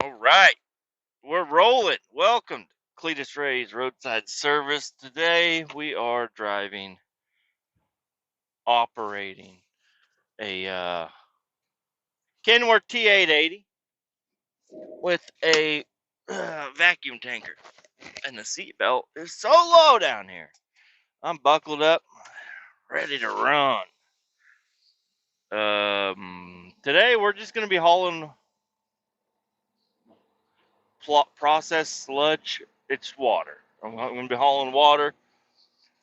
All right, we're rolling. Welcome to Kletus Ray's Roadside Service. Today we are operating a Kenworth T880 with a vacuum tanker, and the seatbelt is so low down here. I'm buckled up, ready to run. Today we're just gonna be hauling processed sludge. It's water. I'm gonna be hauling water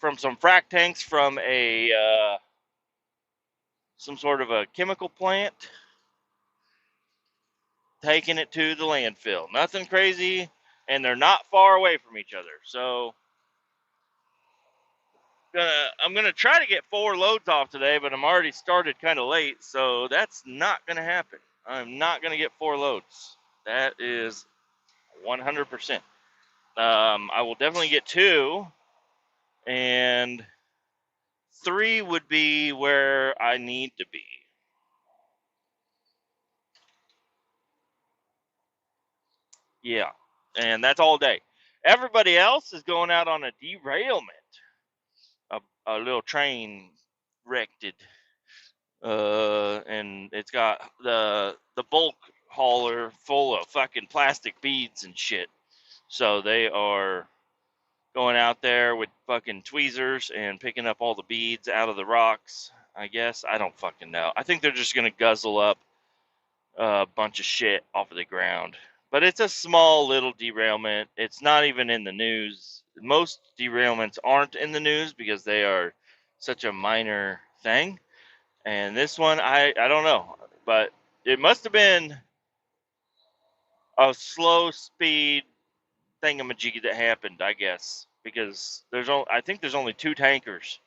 from some frac tanks from a some sort of a chemical plant, taking it to the landfill. Nothing crazy, and they're not far away from each other. So I'm gonna try to get 4 loads off today, but I'm already started kind of late, so that's not gonna happen. I'm not gonna get 4 loads. That is 100%. I will definitely get 2, and 3 would be where I need to be. Yeah, and that's all day. Everybody else is going out on a derailment. A little train wrecked it, and it's got the bulk hauler full of fucking plastic beads and shit. So they are going out there with fucking tweezers and picking up all the beads out of the rocks. I guess I don't fucking know. I think they're just gonna guzzle up a bunch of shit off of the ground. But it's a small little derailment. It's not even in the news. Most derailments aren't in the news because they are such a minor thing. And this one, I don't know. But it must have been a slow speed thingamajiggy that happened, I guess. Because I think there's only 2 tankers,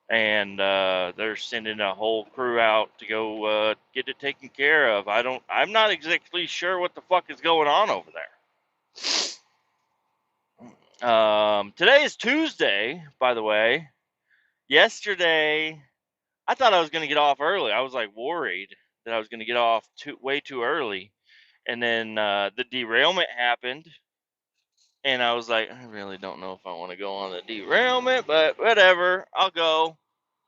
and they're sending a whole crew out to go get it taken care of. I'm not exactly sure what the fuck is going on over there. Today is Tuesday, by the way. Yesterday, I thought I was going to get off early. I was like worried that I was going to get off way too early, and then the derailment happened, and I was like, I really don't know if I want to go on the derailment, but whatever, I'll go.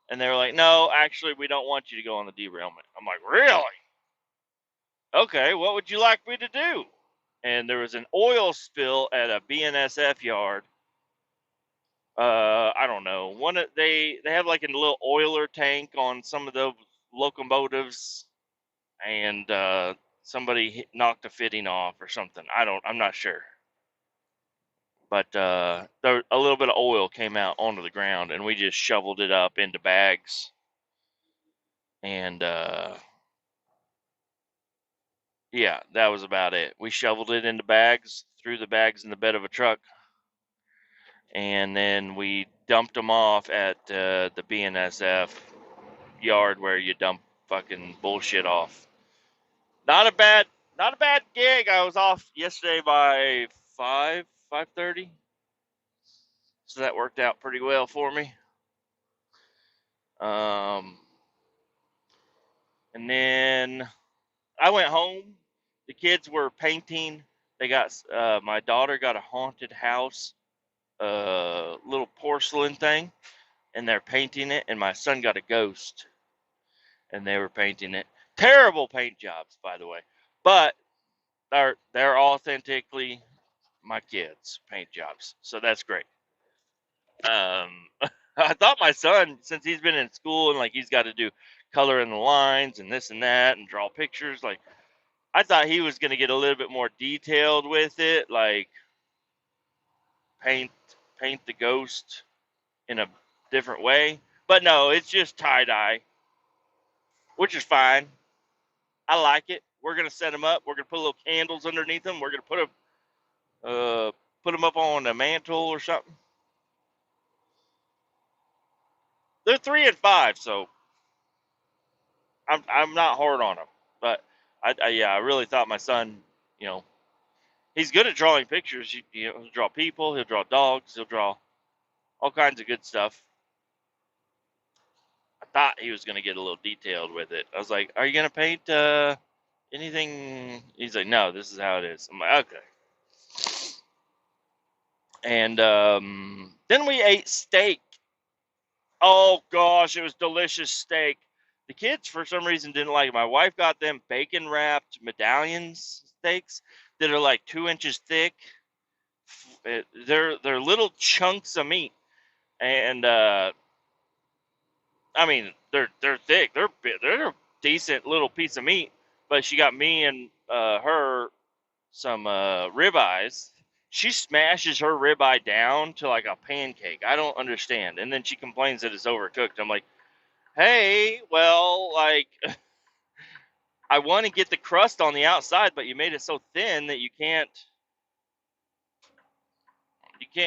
And they were like, no, actually, we don't want you to go on the derailment. I'm like, really? Okay, what would you like me to do? And there was an oil spill at a BNSF yard. I don't know. They have like a little oiler tank on some of the locomotives, and somebody knocked a fitting off or something. I'm not sure. But a little bit of oil came out onto the ground, and we just shoveled it up into bags. And yeah, that was about it. We shoveled it into bags, threw the bags in the bed of a truck, and then we dumped them off at the BNSF yard where you dump fucking bullshit off. Not a bad, not a bad gig. I was off yesterday by 5:30, so that worked out pretty well for me. And then I went home. The kids were painting. My daughter got a haunted house, little porcelain thing, and they're painting it. And my son got a ghost, and they were painting it. Terrible paint jobs, by the way, but they're authentically my kids' paint jobs, so that's great. I thought my son, since he's been in school and like he's got to do color in the lines and this and that and draw pictures, like I thought he was going to get a little bit more detailed with it, like paint paint the ghost in a different way. But no, it's just tie dye, which is fine. I like it. We're gonna set them up. We're gonna put little candles underneath them. We're gonna put them up on a mantle or something. They're 3 and 5, so I'm not hard on them. But I really thought my son, you know, he's good at drawing pictures. He'll draw people. He'll draw dogs. He'll draw all kinds of good stuff. I thought he was going to get a little detailed with it. I was like, "Are you going to paint anything? He's like, no, this is how it is. I'm like, okay. And then we ate steak. Oh gosh, it was delicious steak. The kids, for some reason, didn't like it. My wife got them bacon wrapped medallions steaks that are like 2 inches thick. They're little chunks of meat, and I mean they're thick. They're a decent little piece of meat. But she got me and her some ribeyes. She smashes her ribeye down to like a pancake. I don't understand. And then she complains that it's overcooked. I'm like, hey, well, like I want to get the crust on the outside, but you made it so thin that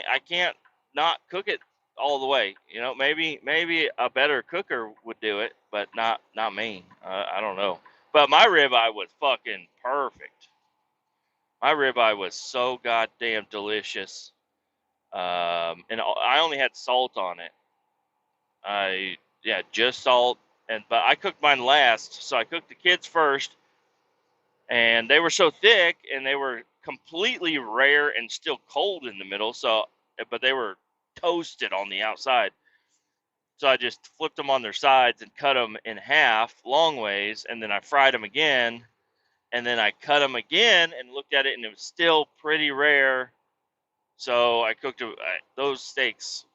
I can't not cook it all the way. Maybe a better cooker would do it, but not me. I don't know. But my ribeye was fucking perfect. My ribeye was so goddamn delicious. And I only had salt on it. Just salt. But I cooked mine last, so I cooked the kids first, and they were so thick, and they were completely rare and still cold in the middle. But they were toasted on the outside. So I just flipped them on their sides and cut them in half, long ways, and then I fried them again, and then I cut them again and looked at it, and it was still pretty rare. So I cooked those steaks.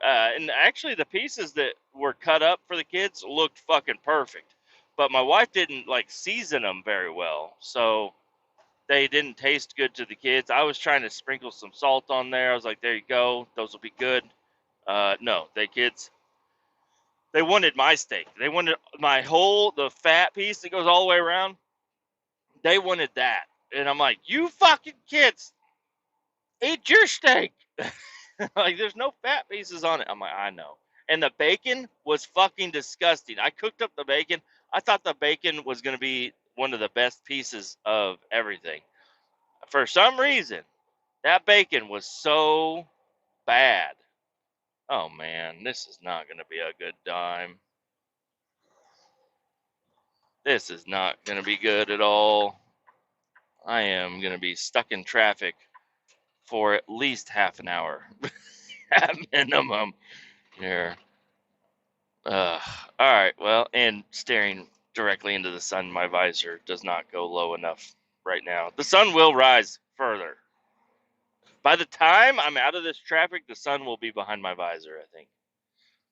And actually, the pieces that were cut up for the kids looked fucking perfect. But my wife didn't like season them very well, so they didn't taste good to the kids. I was trying to sprinkle some salt on there. I was like, "There you go, those will be good." No, they wanted my steak. They wanted the fat piece that goes all the way around. They wanted that, and I'm like, "You fucking kids, eat your steak." Like, there's no fat pieces on it. I'm like, I know. And the bacon was fucking disgusting. I cooked up the bacon. I thought the bacon was going to be one of the best pieces of everything. For some reason, that bacon was so bad. Oh man, this is not going to be a good time. This is not going to be good at all. I am going to be stuck in traffic for at least half an hour at minimum here. All right. Well, and staring directly into the sun, my visor does not go low enough right now. The sun will rise further. By the time I'm out of this traffic, the sun will be behind my visor, I think.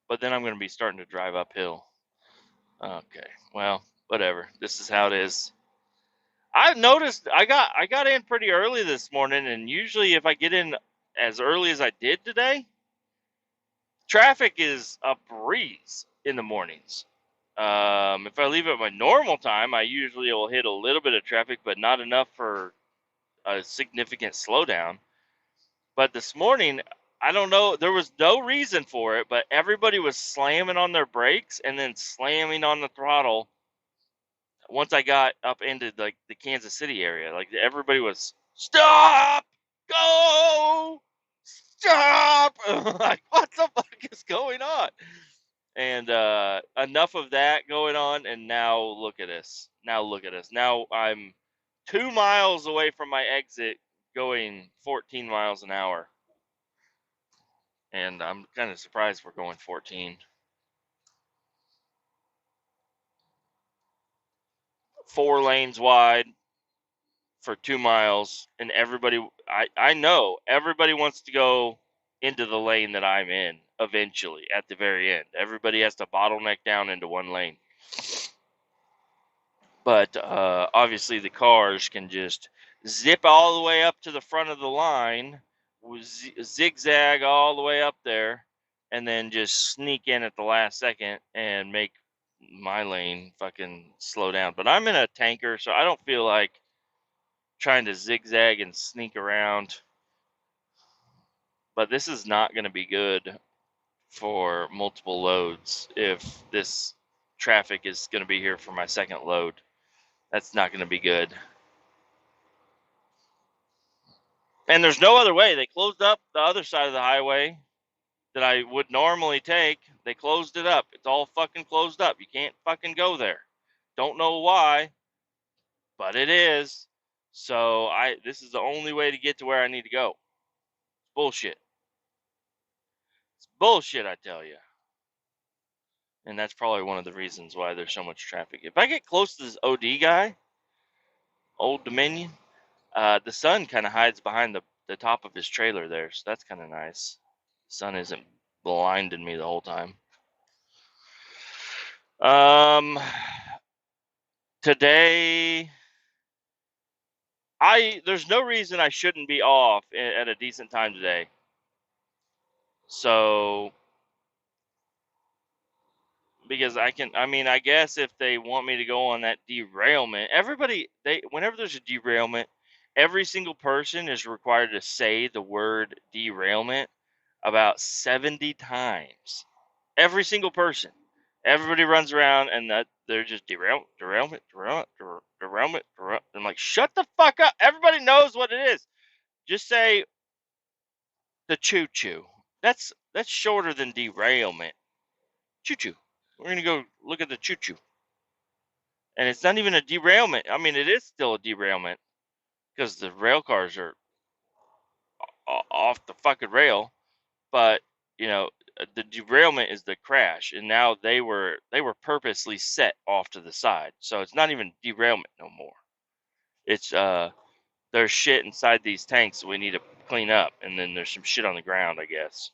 But then I'm going to be starting to drive uphill. Okay. Well, whatever. This is how it is. I've noticed I got in pretty early this morning, and usually if I get in as early as I did today, traffic is a breeze in the mornings. If I leave at my normal time, I usually will hit a little bit of traffic, but not enough for a significant slowdown. But this morning, I don't know, there was no reason for it, but everybody was slamming on their brakes and then slamming on the throttle once I got up into like the Kansas City area. Like everybody was stop, go, stop. Like what the fuck is going on? And enough of that going on, and now look at us. Now I'm 2 miles away from my exit, going 14 miles an hour, and I'm kind of surprised we're going 14. 4 lanes wide for 2 miles, and I know everybody wants to go into the lane that I'm in eventually at the very end. Everybody has to bottleneck down into one lane. But obviously the cars can just zip all the way up to the front of the line, zigzag all the way up there, and then just sneak in at the last second and make my lane fucking slow down. But I'm in a tanker, so I don't feel like trying to zigzag and sneak around. But this is not going to be good for multiple loads if this traffic is going to be here for my second load. That's not going to be good. And there's no other way. They closed up the other side of the highway that I would normally take. They closed it up. It's all fucking closed up. You can't fucking go there. Don't know why. but it is. So this is the only way to get to where I need to go. Bullshit. It's bullshit, I tell you. And that's probably one of the reasons why there's so much traffic. If I get close to this OD guy, Old Dominion, the sun kind of hides behind the top of his trailer there, so that's kind of nice. The sun isn't blinding me the whole time. Today, there's no reason I shouldn't be off at a decent time today. So, because I guess if they want me to go on that derailment, whenever there's a derailment, every single person is required to say the word derailment about 70 times. Every single person. Everybody runs around and they're just derailment. I'm like, shut the fuck up. Everybody knows what it is. Just say the choo choo. That's shorter than derailment. Choo choo. We're gonna go look at the choo choo. And it's not even a derailment. I mean, it is still a derailment because the rail cars are off the fucking rail. But the derailment is the crash, and now they were purposely set off to the side, so it's not even derailment no more. It's there's shit inside these tanks that we need to clean up, and then there's some shit on the ground, I guess.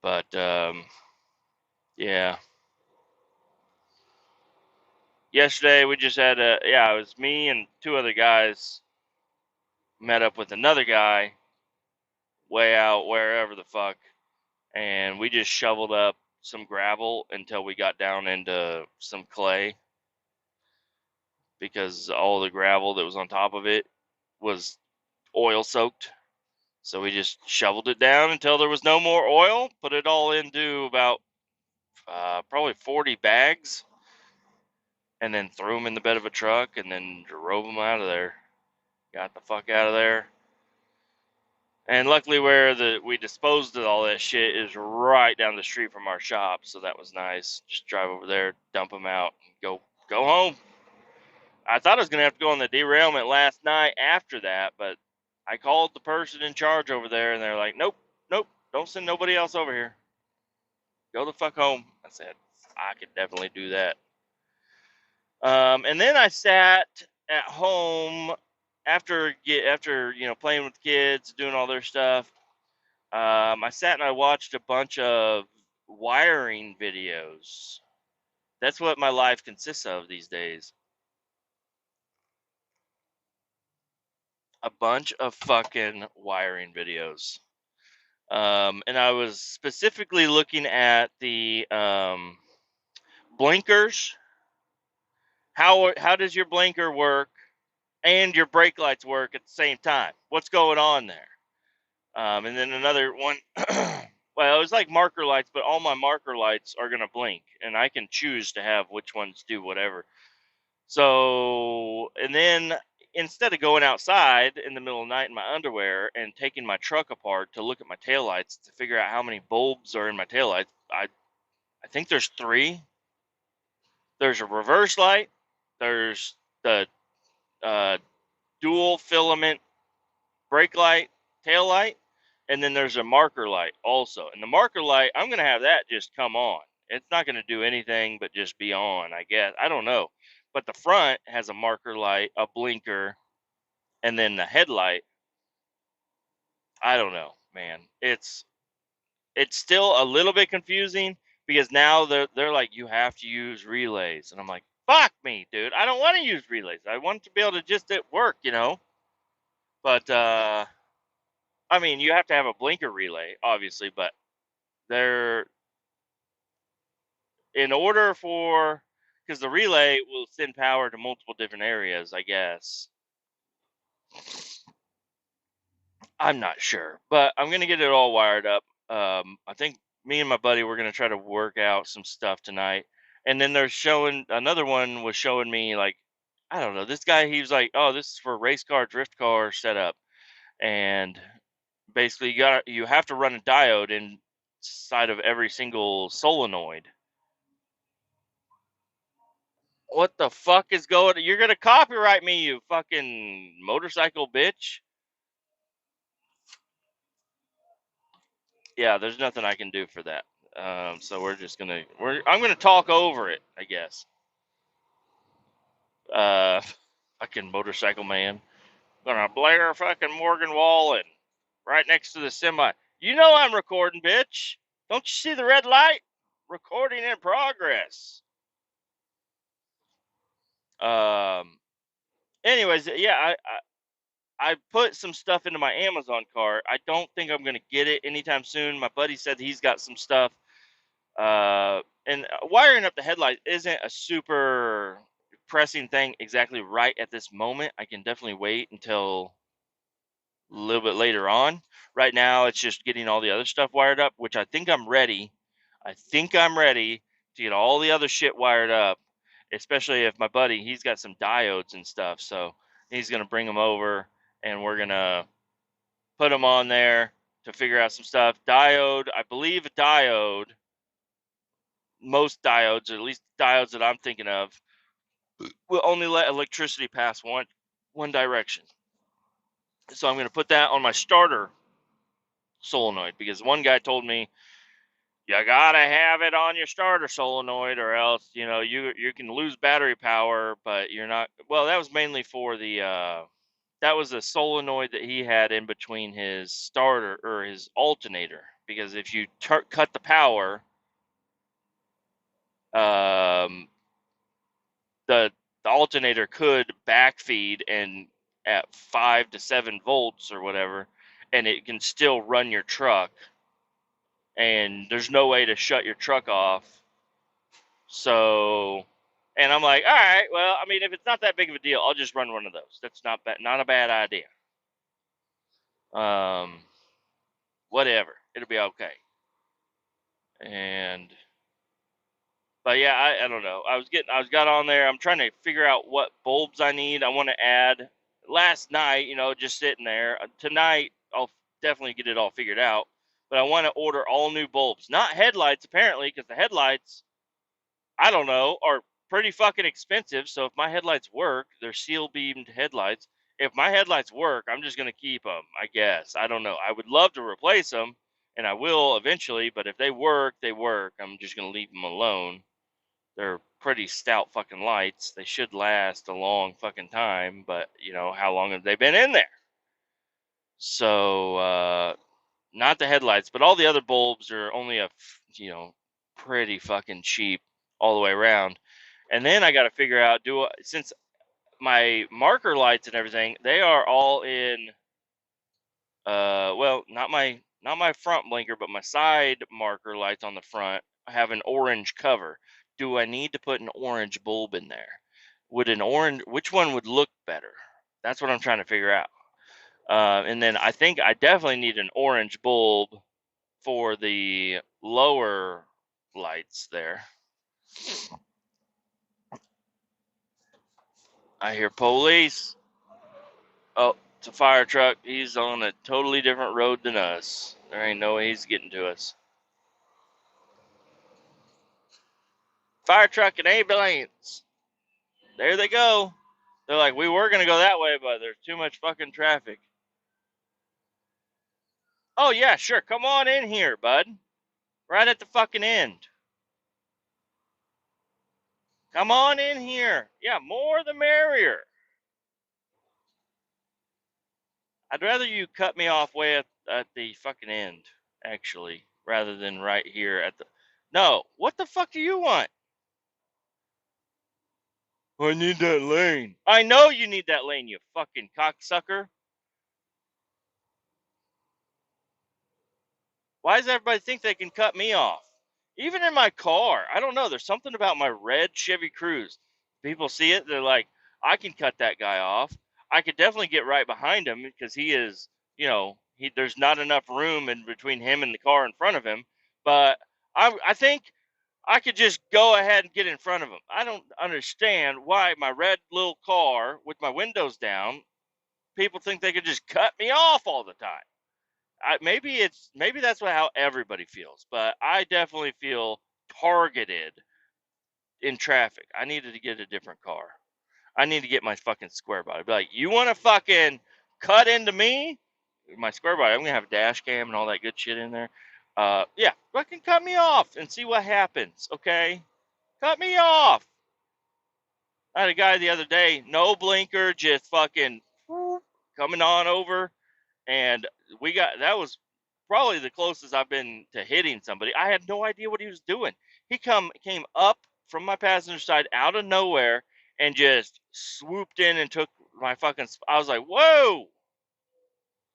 But yeah, yesterday we just had it was me and two other guys met up with another guy way out wherever the fuck, and we just shoveled up some gravel until we got down into some clay because all the gravel that was on top of it was oil soaked. So we just shoveled it down until there was no more oil, put it all into about probably 40 bags, and then threw them in the bed of a truck and then drove them out of there. Got the fuck out of there. And luckily where we disposed of all that shit is right down the street from our shop, so that was nice. Just drive over there, dump them out, and go home. I thought I was going to have to go on the derailment last night after that, but I called the person in charge over there, and they're like, nope, don't send nobody else over here. Go the fuck home. I said, I could definitely do that. And then I sat at home after playing with kids, doing all their stuff. I sat and I watched a bunch of wiring videos. That's what my life consists of these days. A bunch of fucking wiring videos. And I was specifically looking at the blinkers. How does your blinker work and your brake lights work at the same time? What's going on there? And then another one. Well, it was like marker lights, but all my marker lights are gonna blink, and I can choose to have which ones do whatever. So, and then instead of going outside in the middle of the night in my underwear and taking my truck apart to look at my taillights to figure out how many bulbs are in my taillights, I think there's 3. There's a reverse light, there's the dual filament brake light, tail light, and then there's a marker light also. And the marker light, I'm going to have that just come on. It's not going to do anything but just be on, I guess. I don't know. But the front has a marker light, a blinker, and then the headlight. I don't know, man. It's still a little bit confusing because now they're like, you have to use relays, and I'm like, fuck me, dude. I don't want to use relays. I want to be able to just at work, But I mean, you have to have a blinker relay, obviously, but they're in order for because the relay will send power to multiple different areas, I guess. I'm not sure, but I'm gonna get it all wired up. I think me and my buddy we're gonna try to work out some stuff tonight, and then they're showing another one was showing me like I don't know this guy he was like, oh, this is for race car drift car setup, and basically you have to run a diode inside of every single solenoid. What the fuck is going? You're gonna copyright me, you fucking motorcycle bitch. Yeah, there's nothing I can do for that. So I'm gonna talk over it, I guess. Uh, fucking motorcycle man. Gonna blare fucking Morgan Wallen right next to the semi. You know I'm recording, bitch. Don't you see the red light? Recording in progress. Um. Anyways, yeah, I put some stuff into my Amazon cart. I don't think I'm gonna get it anytime soon. My buddy said he's got some stuff. And wiring up the headlight isn't a super pressing thing exactly right at this moment. I can definitely wait until a little bit later on. Right now, it's just getting all the other stuff wired up, which I think I'm ready. I think I'm ready to get all the other shit wired up, especially if my buddy, he's got some diodes and stuff. So he's going to bring them over and we're going to put them on there to figure out some stuff. Diode, I believe a diode, most diodes, or at least diodes that I'm thinking of, will only let electricity pass one direction. So I'm going to put that on my starter solenoid because one guy told me you gotta have it on your starter solenoid or else you can lose battery power, but you're not. Well, that was mainly for the that was a solenoid that he had in between his starter or his alternator, because if you cut the power, um the alternator could backfeed and at 5 to 7 volts or whatever, and it can still run your truck, and there's no way to shut your truck off. So, and I'm like, all right, well, I mean, if it's not that big of a deal, I'll just run one of those. That's not a bad idea. Um, Whatever, it'll be okay. And but yeah, I don't know. I got on there. I'm trying to figure out what bulbs I need. I want to add. Last night, just sitting there. Tonight, I'll definitely get it all figured out. But I want to order all new bulbs, not headlights, apparently, because the headlights, I don't know, are pretty fucking expensive. So if my headlights work, they're seal beamed headlights. If my headlights work, I'm just gonna keep them, I guess. I don't know. I would love to replace them, and I will eventually. But if they work, they work. I'm just gonna leave them alone. They're pretty stout fucking lights. They should last a long fucking time, but how long have they been in there? So, not the headlights, but all the other bulbs are only pretty fucking cheap all the way around. And then I got to figure out, since my marker lights and everything, they are all in, well, not my front blinker, but my side marker lights on the front have an orange cover. Do I need to put an orange bulb in there? Which one would look better? That's what I'm trying to figure out. And then I think I definitely need an orange bulb for the lower lights there. I hear police. Oh, it's a fire truck. He's on a totally different road than us. There ain't no way he's getting to us. Fire truck and ambulance. There they go. They're like, we were going to go that way, but there's too much fucking traffic. Oh, yeah, sure. Come on in here, bud. Right at the fucking end. Come on in here. Yeah, more the merrier. I'd rather you cut me off way at the fucking end, actually, rather than right here at the. No, what the fuck do you want? I need that lane. I know you need that lane, you fucking cocksucker. Why does everybody think they can cut me off? Even in my car, I don't know. There's something about my red Chevy Cruze. People see it, they're like, I can cut that guy off. I could definitely get right behind him because he is, there's not enough room in between him and the car in front of him. But I think I could just go ahead and get in front of him. I don't understand why my red little car with my windows down, people think they could just cut me off all the time. Maybe that's how everybody feels, but I definitely feel targeted in traffic. I needed to get a different car. I need to get my fucking square body. Be like, you want to fucking cut into me? My square body. I'm gonna have a dash cam and all that good shit in there. Yeah, fucking cut me off and see what happens. Okay, cut me off. I had a guy the other day, no blinker, just fucking coming on over, and that was probably the closest I've been to hitting somebody. I had no idea what he was doing. He came up from my passenger side out of nowhere and just swooped in and took my fucking. I was like, whoa,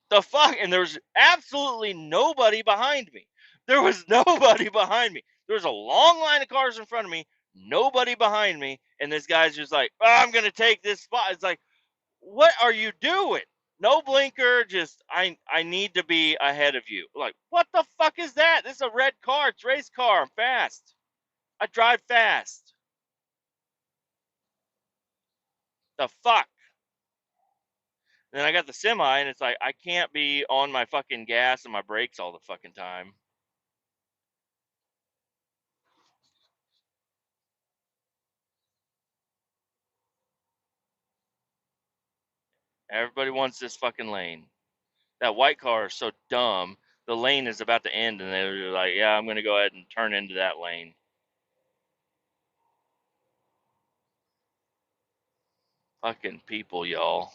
the fuck, and there was absolutely nobody behind me. There was nobody behind me. There was a long line of cars in front of me, nobody behind me, and this guy's just like, oh, I'm gonna take this spot. It's like, what are you doing? No blinker, just I need to be ahead of you. Like, what the fuck is that? This is a red car, it's a race car. I'm fast. I drive fast. The fuck? And then I got the semi, and it's like I can't be on my fucking gas and my brakes all the fucking time. Everybody wants this fucking lane. That white car is so dumb. The lane is about to end, and they're like, yeah, I'm going to go ahead and turn into that lane. Fucking people, y'all.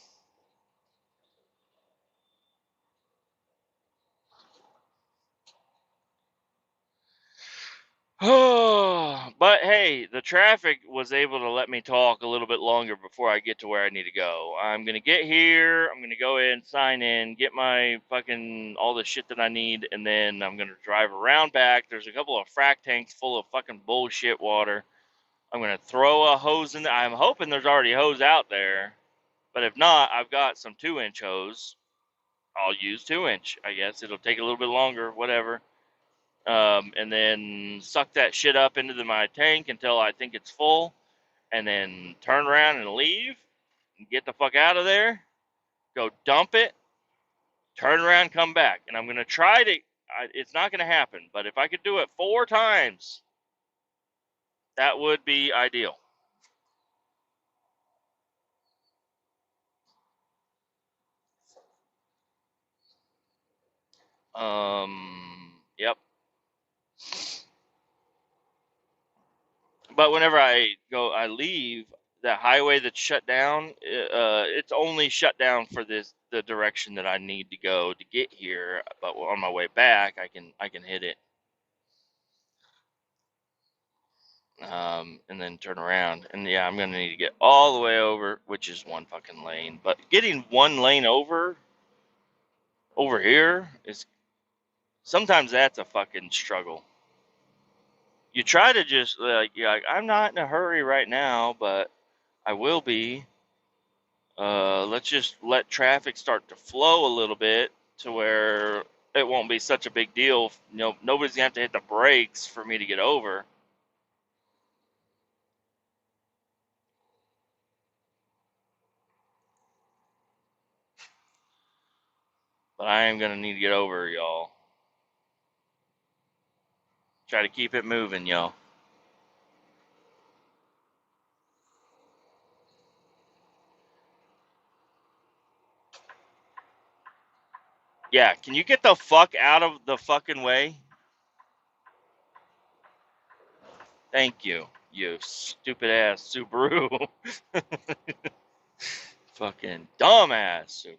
But hey, the traffic was able to let me talk a little bit longer before I get to where I need to go. I'm going to get here. I'm going to go in, sign in, get my fucking all the shit that I need, and then I'm going to drive around back. There's a couple of frac tanks full of fucking bullshit water. I'm going to throw a hose in there. I'm hoping there's already a hose out there. But if not, I've got some 2-inch hose. I'll use 2-inch. I guess it'll take a little bit longer, whatever. And then suck that shit up into my tank until I think it's full, and then turn around and leave and get the fuck out of there. Go dump it, turn around, come back. And I'm going to try to, it's not going to happen, but if I could do it 4 times, that would be ideal. Yep. But whenever I leave that highway that's shut down. It's only shut down for the direction that I need to go to get here. But on my way back, I can hit it, and then turn around. And yeah, I'm gonna need to get all the way over, which is one fucking lane. But getting one lane over here is sometimes that's a fucking struggle. You try to just like I'm not in a hurry right now, but I will be. Let's just let traffic start to flow a little bit to where it won't be such a big deal. Nobody's gonna have to hit the brakes for me to get over. But I am gonna need to get over, y'all. Try to keep it moving, y'all. Yeah, can you get the fuck out of the fucking way? Thank you, you stupid ass Subaru. Fucking dumbass Subaru.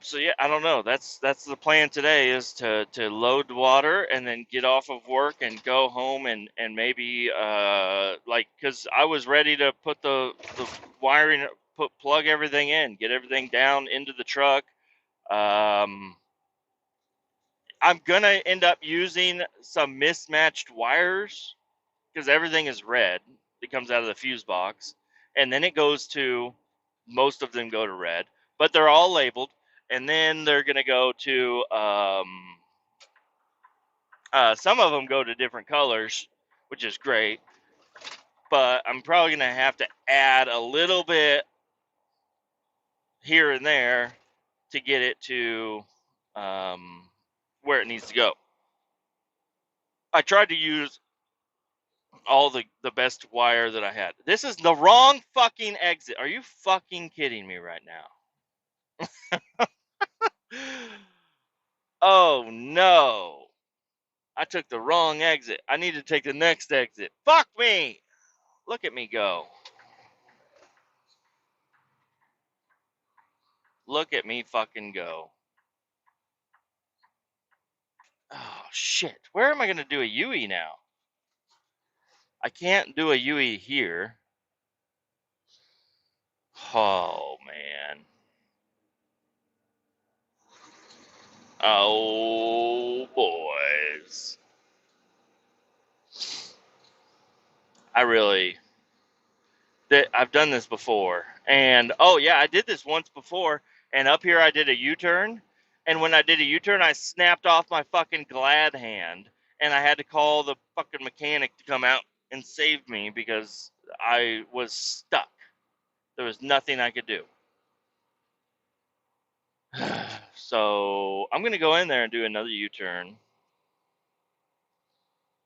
So yeah, I don't know. That's the plan today is to load water and then get off of work and go home and maybe because I was ready to put the wiring, plug everything in, get everything down into the truck. Um, I'm gonna end up using some mismatched wires because everything is red. It comes out of the fuse box, and then it goes to most of them go to red, but they're all labeled, and then they're gonna go to some of them go to different colors, which is great. But I'm probably gonna have to add a little bit here and there to get it to where it needs to go. I tried to use all the best wire that I had. This is the wrong fucking exit. Are you fucking kidding me right now? Oh no. I took the wrong exit. I need to take the next exit. Fuck me. Look at me go. Look at me fucking go. Oh shit. Where am I going to do a UE now? I can't do a UE here. Oh man. Oh boys. I've done this before. And oh yeah, I did this once before. And up here I did a U-turn. And when I did a U-turn, I snapped off my fucking glad hand. And I had to call the fucking mechanic to come out and save me because I was stuck. There was nothing I could do. So I'm going to go in there and do another U-turn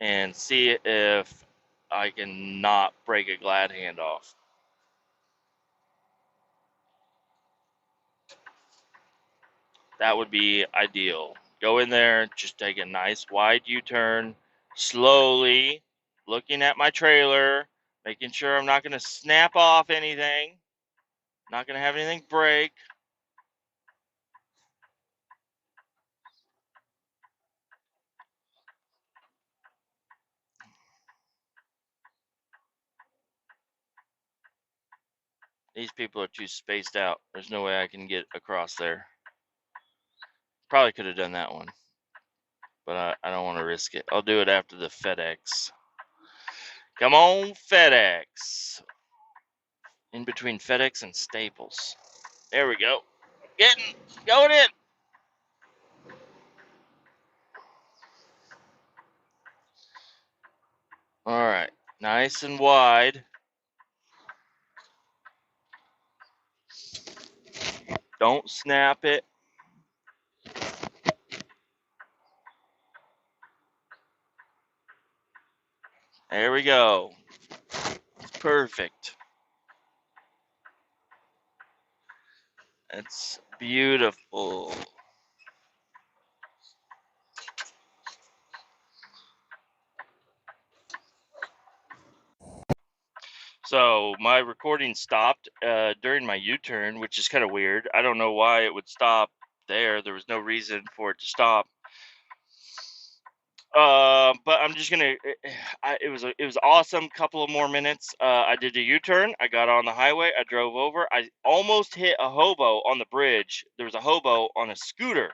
and see if I can not break a glad hand off. That would be ideal. Go in there, just take a nice wide U-turn, slowly, looking at my trailer, making sure I'm not going to snap off anything, not going to have anything break. These people are too spaced out. There's no way I can get across there. Probably could have done that one, but I don't want to risk it. I'll do it after the FedEx. Come on, FedEx. In between FedEx and Staples. There we go. Going in. All right, nice and wide. Don't snap it. There we go. Perfect. That's beautiful. So my recording stopped during my U-turn, which is kind of weird. I don't know why it would stop there. There was no reason for it to stop. But I'm just gonna. It was awesome. Couple of more minutes. I did a U-turn. I got on the highway. I drove over. I almost hit a hobo on the bridge. There was a hobo on a scooter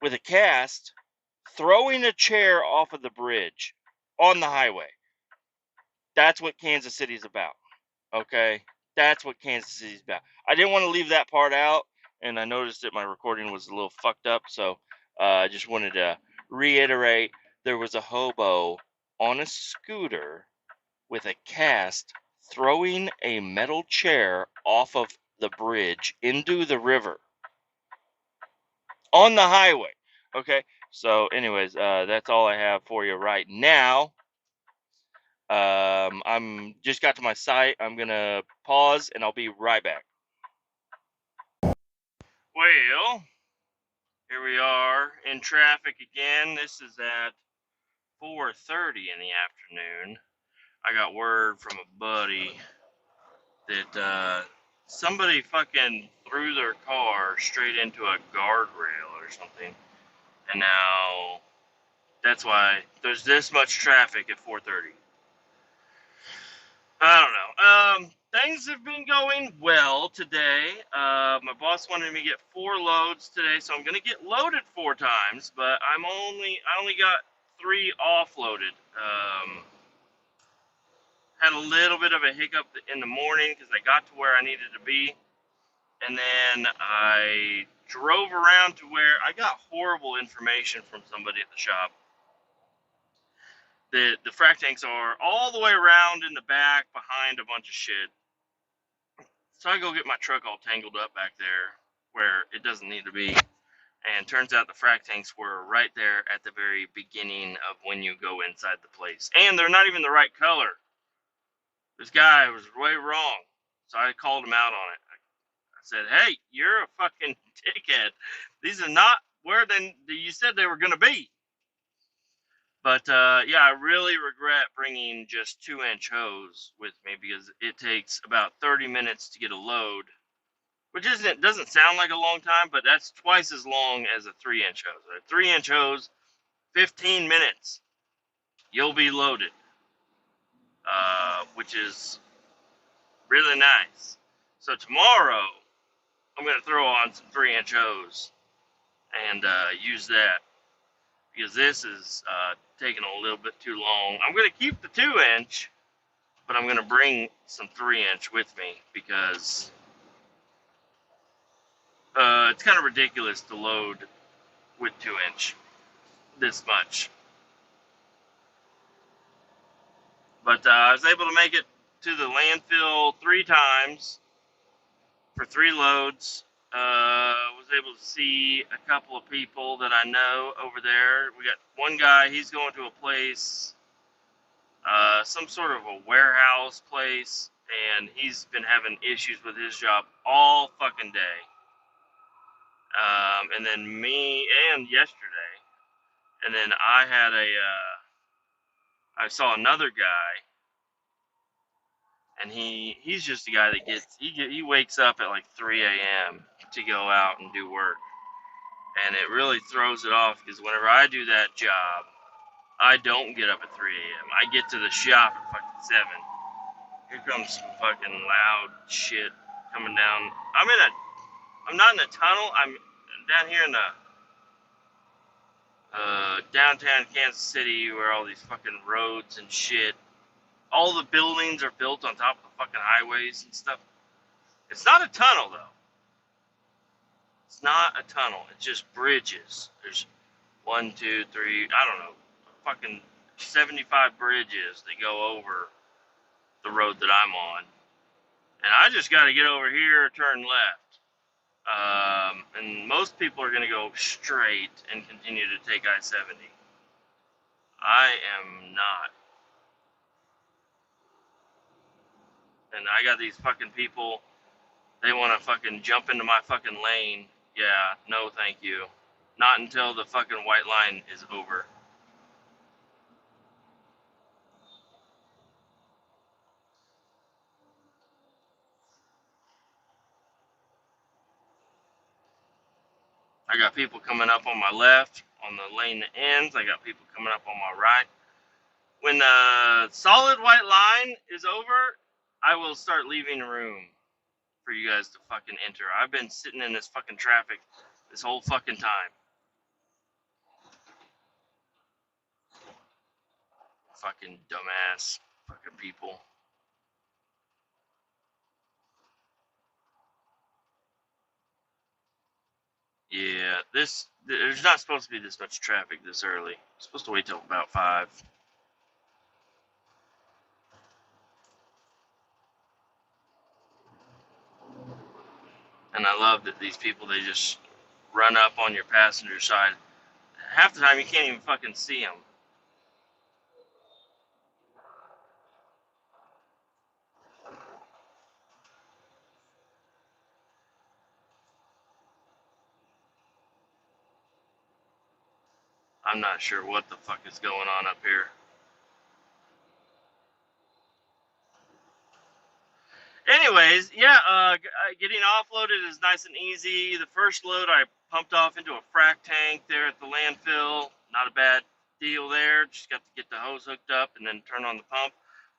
with a cast, throwing a chair off of the bridge on the highway. That's what Kansas City's about. Okay, that's what Kansas City's about. I didn't want to leave that part out, and I noticed that my recording was a little fucked up, so I just wanted to reiterate there was a hobo on a scooter with a cast throwing a metal chair off of the bridge into the river on the highway. Okay, so anyways, that's all I have for you right now. I'm just got to my site. I'm gonna pause and I'll be right back. Well, here we are in traffic again. This is at 4:30 in the afternoon. I got word from a buddy that somebody fucking threw their car straight into a guardrail or something, and now that's why there's this much traffic at 4:30. I don't know. Things have been going well today. My boss wanted me to get 4 loads today, so I'm gonna get loaded 4 times. But I only got 3 offloaded. Had a little bit of a hiccup in the morning because I got to where I needed to be, and then I drove around to where I got horrible information from somebody at the shop. The frac tanks are all the way around in the back behind a bunch of shit. So I go get my truck all tangled up back there where it doesn't need to be. And turns out the frac tanks were right there at the very beginning of when you go inside the place. And they're not even the right color. This guy was way wrong. So I called him out on it. I said, hey, you're a fucking dickhead. These are not where you said they were going to be. But yeah, I really regret bringing just 2-inch hose with me because it takes about 30 minutes to get a load, which doesn't sound like a long time, but that's twice as long as a 3-inch hose. A 3-inch hose, 15 minutes, you'll be loaded, which is really nice. So tomorrow, I'm going to throw on some 3-inch hose and use that because this is taking a little bit too long. I'm going to keep the 2-inch, but I'm going to bring some 3-inch with me because it's kind of ridiculous to load with 2-inch this much. But I was able to make it to the landfill 3 times for 3 loads. Was able to see a couple of people that I know over there. We got one guy, he's going to a place, some sort of a warehouse place, and he's been having issues with his job all fucking day. And then me, and yesterday, and then I saw another guy, and he's just a guy that he wakes up at like 3 a.m. to go out and do work, and it really throws it off because whenever I do that job, I don't get up at 3 a.m. I get to the shop at fucking 7. Here comes some fucking loud shit coming down. I'm not in a tunnel. I'm down here in the downtown Kansas City where all these fucking roads and shit. All the buildings are built on top of the fucking highways and stuff. It's not a tunnel though. It's not a tunnel. It's just bridges. There's 1, 2, 3, I don't know, fucking 75 bridges that go over the road that I'm on. And I just got to get over here, turn left. And most people are going to go straight and continue to take I-70. I am not. And I got these fucking people, they want to fucking jump into my fucking lane. Yeah, no thank you. Not until the fucking white line is over. I got people coming up on my left, on the lane that ends. I got people coming up on my right. When the solid white line is over, I will start leaving room for you guys to fucking enter. I've been sitting in this fucking traffic this whole fucking time. Fucking dumbass fucking people. Yeah, there's not supposed to be this much traffic this early. It's supposed to wait till about 5. And I love that these people, they just run up on your passenger side. Half the time you can't even fucking see them. I'm not sure what the fuck is going on up here. Anyways, yeah, getting offloaded is nice and easy. The first load I pumped off into a frac tank there at the landfill. Not a bad deal there. Just got to get the hose hooked up and then turn on the pump.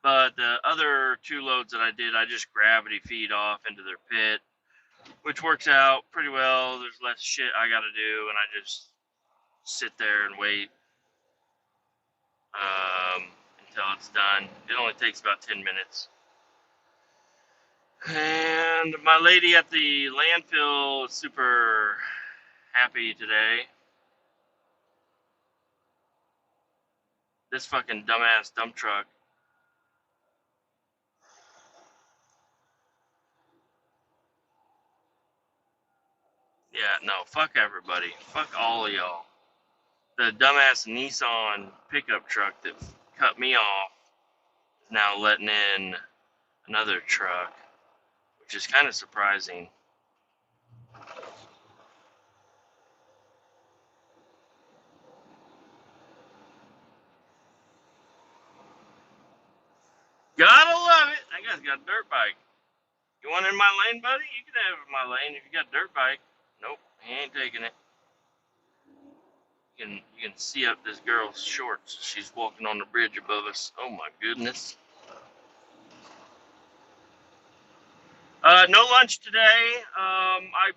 But the other 2 loads that I did, I just gravity feed off into their pit, which works out pretty well. There's less shit I got to do, and I just sit there and wait until it's done. It only takes about 10 minutes. And my lady at the landfill is super happy today. This fucking dumbass dump truck. Yeah, no, fuck everybody. Fuck all of y'all. The dumbass Nissan pickup truck that cut me off is now letting in another truck, which is kind of surprising. Gotta love it. That guy's got a dirt bike. You want in my lane, buddy? You can have my lane if you got a dirt bike. Nope, he ain't taking it. You can see up this girl's shorts. She's walking on the bridge above us. Oh my goodness. No lunch today. I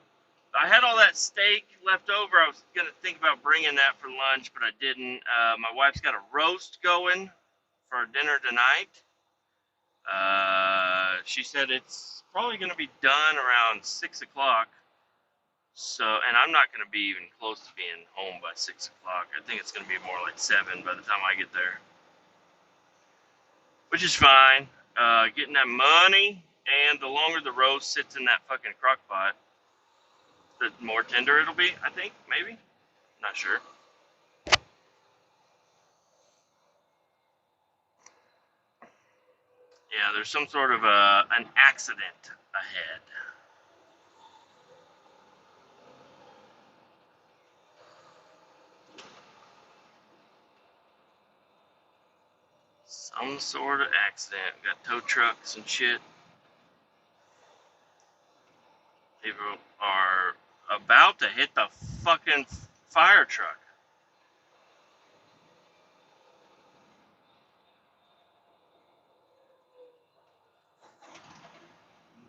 had all that steak left over. I was gonna think about bringing that for lunch, but I didn't. My wife's got a roast going for dinner tonight. She said it's probably gonna be done around 6 o'clock. So, and I'm not gonna be even close to being home by 6 o'clock. I think it's gonna be more like 7 by the time I get there, which is fine. Getting that money, and the longer the roast sits in that fucking crock pot, the more tender it'll be, I think, maybe. Not sure. Yeah, there's some sort of an accident ahead. Some sort of accident. Got tow trucks and shit. People are about to hit the fucking fire truck.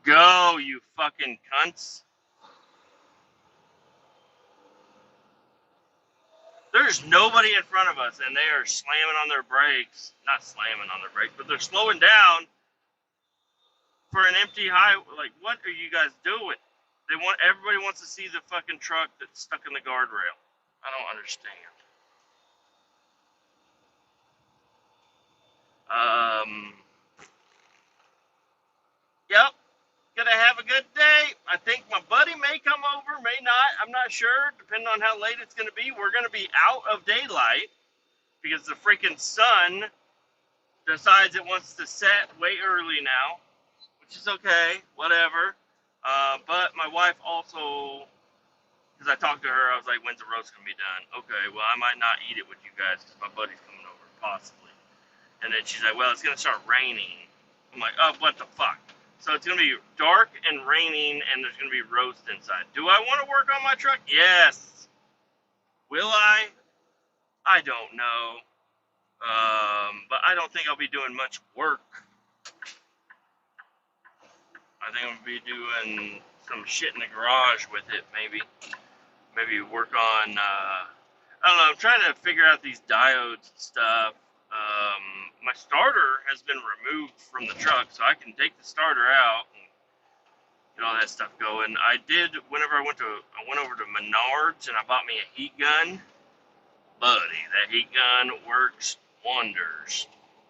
Go, you fucking cunts. There's nobody in front of us, and they are slamming on their brakes. Not slamming on their brakes, but they're slowing down for an empty highway. Like, what are you guys doing? Everybody wants to see the fucking truck that's stuck in the guardrail. I don't understand. Yep. Gonna have a good day. I think my buddy may come over, may not. I'm not sure, depending on how late it's gonna be. We're gonna be out of daylight because the freaking sun decides it wants to set way early now, which is okay, whatever. But my wife also, because I talked to her, I was like, when's the roast gonna be done? Okay, well, I might not eat it with you guys because my buddy's coming over, possibly. And then she's like, well, it's gonna start raining. I'm like, oh, what the fuck? So it's gonna be dark and raining, and there's gonna be roast inside. Do I want to work on my truck? Yes. Will I? I don't know. But I don't think I'll be doing much work. I think I'm gonna be doing some shit in the garage with it, maybe. Maybe work on. I don't know. I'm trying to figure out these diodes and stuff. My starter has been removed from the truck, so I can take the starter out and get all that stuff going. I did whenever I went over to Menards and I bought me a heat gun. Buddy, that heat gun works wonders.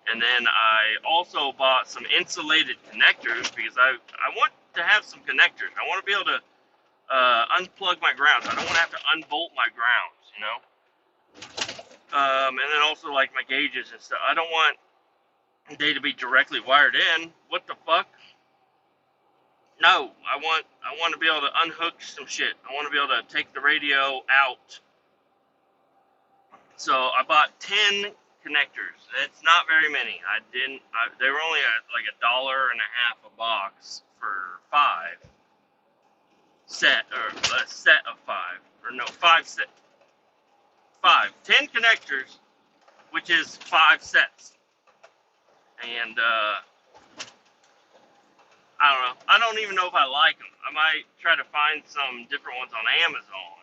And then I also bought some insulated connectors because I want to have some connectors. I want to be able to unplug my grounds. I don't want to have to unbolt my grounds, you know. And then also like my gauges and stuff. I don't want they to be directly wired in. What the fuck? No, I want to be able to unhook some shit. I want to be able to take the radio out. So I bought 10 connectors. It's not very many. They were only like $1.50 a box for 5 a set of 5, or no, 5 set. 10 connectors, which is 5 sets. And I don't know. I don't even know if I like them. I might try to find some different ones on Amazon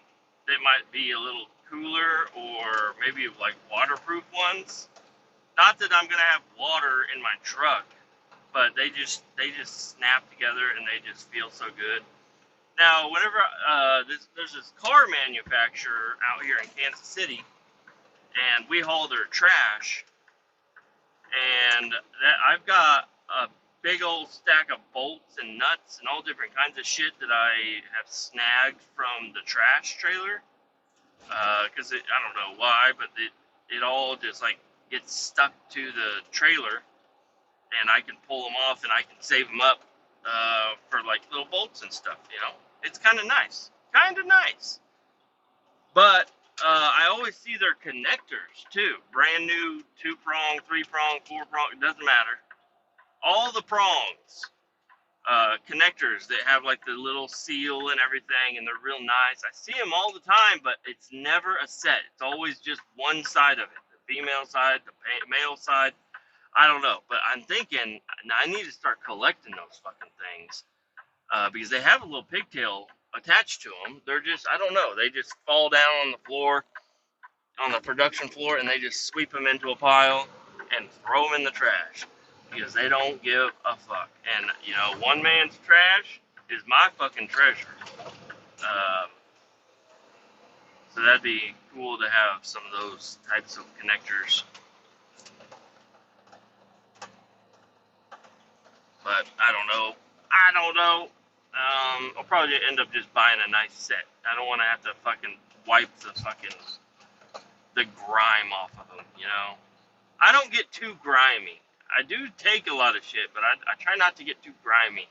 that might be a little cooler, or maybe like waterproof ones. Not that I'm gonna have water in my truck, but they just snap together and they just feel so good. Now, whenever there's this car manufacturer out here in Kansas City, and we haul their trash, and I've got big old stack of bolts and nuts and all different kinds of shit that I have snagged from the trash trailer. Because I don't know why, but it all just like gets stuck to the trailer, and I can pull them off and I can save them up for like little bolts and stuff. You know, it's kind of nice, But I always see their connectors too, brand new 2-prong, 3-prong, 4-prong. It doesn't matter. All the prongs. Connectors that have like the little seal and everything, and they're real nice. I see them all the time, but it's never a set. It's always just one side of it, the female side, the male side. I don't know, but I'm thinking I need to start collecting those fucking things because they have a little pigtail attached to them. They're just, I don't know, they just fall down on the floor, on the production floor, and they just sweep them into a pile and throw them in the trash. Because they don't give a fuck. And, you know, one man's trash is my fucking treasure. So that'd be cool to have some of those types of connectors. But I don't know. I'll probably end up just buying a nice set. I don't want to have to fucking wipe the grime off of them, you know? I don't get too grimy. I do take a lot of shit, but I try not to get too grimy.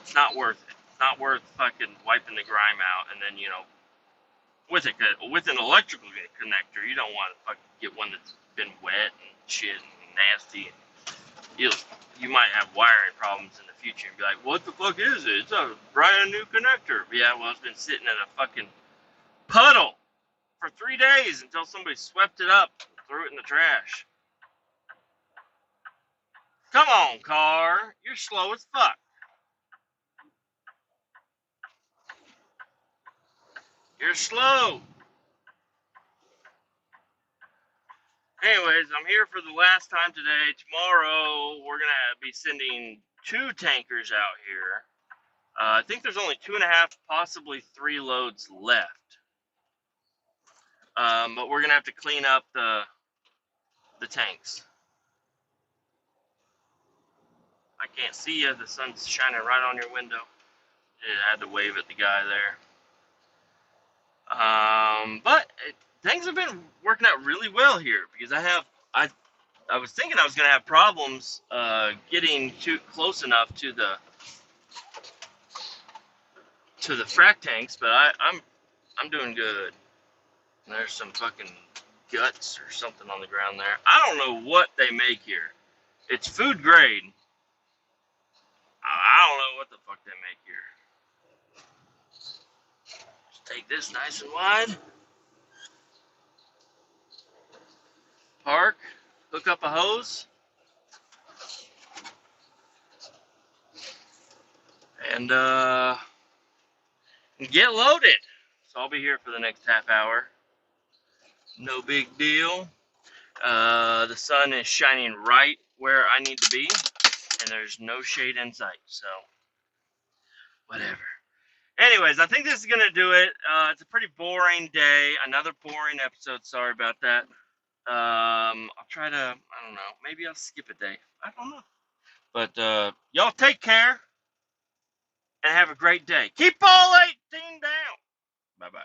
It's not worth it. It's not worth fucking wiping the grime out, and then, you know, with an electrical connector, you don't want to fucking get one that's been wet and shit and nasty. You might have wiring problems in the future and be like, what the fuck is it? It's a brand new connector. Yeah, well, it's been sitting in a fucking puddle for 3 days until somebody swept it up and threw it in the trash. Come on, car. You're slow as fuck. You're slow. Anyways, I'm here for the last time today. Tomorrow, we're going to be sending 2 tankers out here. I think there's only 2.5, possibly 3 loads left. But we're going to have to clean up the tanks. I can't see you. The sun's shining right on your window. I had to wave at the guy there. But things have been working out really well here because I was thinking I was going to have problems getting too close enough to the frac tanks, but I'm doing good. And there's some fucking guts or something on the ground there. I don't know what they make here. It's food grade. I don't know what the fuck they make here. Just take this nice and wide. Park. Hook up a hose. And get loaded. So I'll be here for the next half hour. No big deal. The sun is shining right where I need to be, and there's no shade in sight, so whatever. Anyways, I think this is going to do it. It's a pretty boring day. Another boring episode. Sorry about that. I'll try to, I don't know, maybe I'll skip a day. I don't know. But y'all take care and have a great day. Keep all 18 down. Bye-bye.